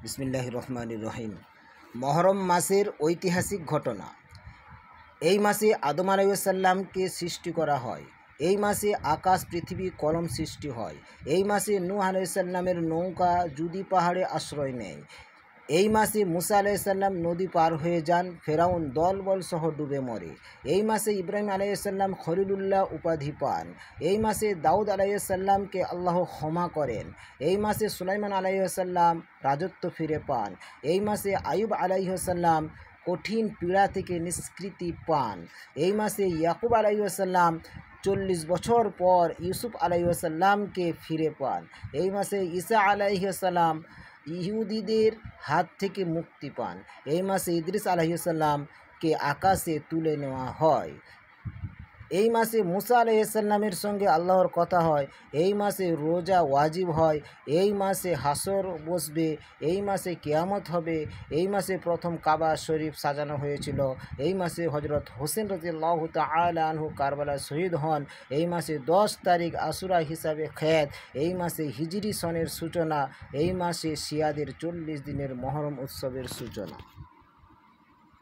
বিসমিল্লাহির রহমানির রহিম। মহরম মাসের ঐতিহাসিক ঘটনা। এই মাসে আদম আলাইহিসসালামকে সৃষ্টি করা হয়। এই মাসে আকাশ পৃথিবী কলম সৃষ্টি হয়। এই মাসে নূহ আলাইহিসসালামের নৌকা জুদি পাহাড়ে আশ্রয় নেয়। এই মাসে মুসা আলাইহিসসালাম নদী পার হয়ে যান, ফেরাউন দলবল সহ ডুবে মরে। এই মাসে ইব্রাহিম আলাইহিসসালাম খলিলুল্লাহ উপাধি পান। এই মাসে দাউদ আলাইহিসসালামকে আল্লাহ ক্ষমা করেন। এই মাসে সুলাইমান আলাইহিসসালাম রাজত্ব ফিরে পান। এই মাসে আইয়ুব আলাইহিসসালাম কঠিন পীড়া থেকে নিষ্কৃতি পান। এই মাসে ইয়াকুব আলাইহিসসালাম 40 বছর পর ইউসুফ আলাইহিসসালামকে ফিরে পান। এই মাসে ঈসা আলাইহিসসালাম ইহুদিদের হাত থেকে মুক্তি পান। এই মাসে ইদ্রিস আলাইহিসসালামকে আকাশে তুলে নেওয়া হয়। এই মাসে মুসা আলাইহিসসালামের সঙ্গে আল্লাহর কথা হয়। এই মাসে রোজা ওয়াজিব হয়। এই মাসে হাসর বসবে। এই মাসে কিয়ামত হবে। এই মাসে প্রথম কাবা শরীফ সাজানো হয়েছিল। এই মাসে হজরত হোসেন রাদিয়াল্লাহু তাআলা আনহু কারবালায় শহীদ হন। এই মাসে 10 তারিখ আশুরা হিসাবে খ্যাত। এই মাসে হিজরি সনের সূচনা। এই মাসে শিয়াদের 40 দিনের মহরম উৎসবের সূচনা।